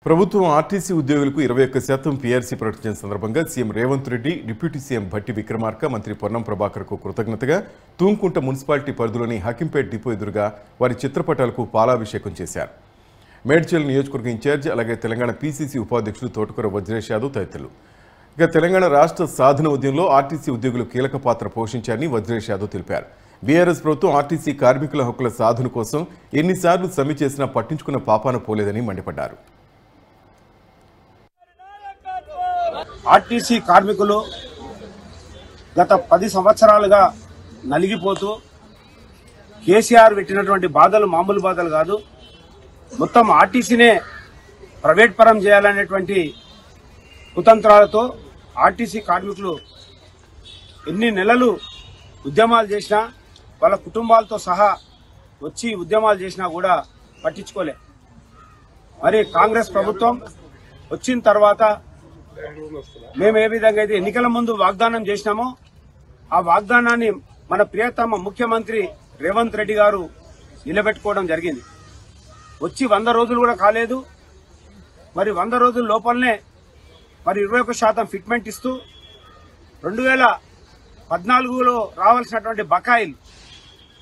ప్రభుత్వం ఆర్టీసీ ఉద్యోగులకు 21% పీఆర్సీ ప్రకటించిన సందర్భంగా CM Revanth Reddy, deputy CM Bhatti Vikramarka, మంత్రి పొన్నం ప్రభాకర్కు కృతజ్ఞతగా తూంకుంట మున్సిపాలిటీ పరిధిలోని హకింపేట్ డిపో ఎదురుగా వారి చిత్రపటాలకు పాలాభిషేకం చేశారు. మేడ్చల్ నియోజకవర్గ ఇన్ఛార్జ్ అలాగే తెలంగాణ పీసీసీ ఉపాధ్యక్షులు తోటకూర వజ్రేష్ యాదవ్ తదితరులు. ఇక తెలంగాణ రాష్ట్ర సాధన ఉద్యమంలో ఆర్టీసీ ఉద్యోగులు కీలక పాత్ర పోషించారని వజ్రేష్ యాదవ్ తెలిపారు. బీఆర్ఎస్ ప్రభుత్వం ఆర్టీసీ కార్మికుల హక్కుల సాధన కోసం ఎన్నిసార్లు సమ్మె చేసినా పట్టించుకున్న పాపాన పోలేదని మండిపడ్డారు. ఆర్టీసీ కార్మికులు గత 10 సంవత్సరాలుగా నలిగిపోతూ కేసీఆర్ పెట్టినటువంటి బాధలు మామూలు బాధలు కాదు. మొత్తం ఆర్టీసీనే ప్రైవేట్ పరం చేయాలనేటువంటి కుతంత్రాలతో ఆర్టీసీ కార్మికులు ఎన్ని నెలలు ఉద్యమాలు చేసినా, వాళ్ళ కుటుంబాలతో సహా వచ్చి ఉద్యమాలు చేసినా కూడా పట్టించుకోలే. మరి కాంగ్రెస్ ప్రభుత్వం వచ్చిన తర్వాత మేము ఏ విధంగా అయితే ఎన్నికల ముందు వాగ్దానం చేసినామో ఆ వాగ్దానాన్ని మన ప్రియతమ ముఖ్యమంత్రి రేవంత్ రెడ్డి గారు నిలబెట్టుకోవడం జరిగింది. వచ్చి 100 రోజులు కూడా కాలేదు. మరి 100 రోజుల లోపలనే మరి 21% ఫిట్మెంట్ ఇస్తూ 2014లో రావాల్సినటువంటి బకాయిలు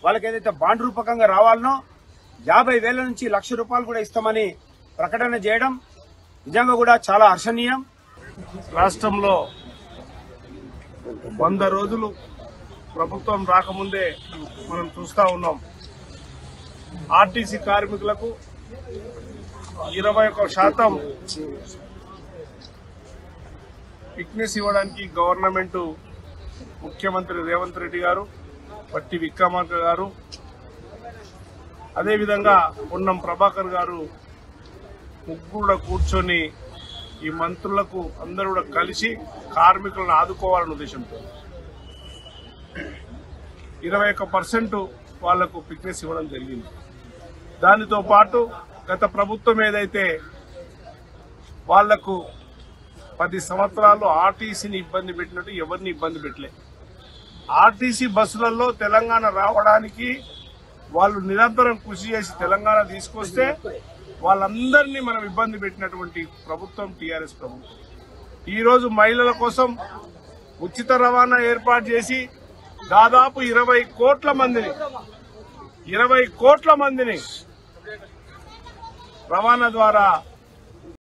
వాళ్ళకి ఏదైతే బాండ్ రూపకంగా రావాలనో 50,000 నుంచి 1,00,000 రూపాయలు కూడా ఇస్తామని ప్రకటన చేయడం నిజంగా కూడా చాలా హర్షణీయం. రాష్ట్రంలో 100 రోజులు ప్రభుత్వం రాకముందే మనం చూస్తా ఉన్నాం. ఆర్టీసీ కార్మికులకు 21% ఫిట్నెస్ ఇవ్వడానికి గవర్నమెంట్ ముఖ్యమంత్రి రేవంత్ రెడ్డి గారు, భట్టి విక్రమార్క గారు, అదేవిధంగా పొన్నం ప్రభాకర్ గారు ముగ్గురు కూర్చొని ఈ మంత్రులకు అందరూ కూడా కలిసి కార్మికులను ఆదుకోవాలనే ఉద్దేశంతో 21% వాళ్లకు ఫిట్నెస్ ఇవ్వడం జరిగింది. దానితో పాటు గత ప్రభుత్వం ఏదైతే వాళ్లకు 10 సంవత్సరాలు ఆర్టీసీని ఇబ్బంది పెట్టినట్టు ఎవరిని ఇబ్బంది పెట్టలే. ఆర్టీసీ బస్సులలో తెలంగాణ రావడానికి వాళ్ళు నిరంతరం కృషి చేసి తెలంగాణ తీసుకొస్తే వాళ్ళందరినీ మనం ఇబ్బంది పెట్టినటువంటి ప్రభుత్వం టీఆర్ఎస్ ప్రభుత్వం. ఈరోజు మహిళల కోసం ఉచిత రవాణా ఏర్పాటు చేసి దాదాపు 20 కోట్ల మందిని రవాణా ద్వారా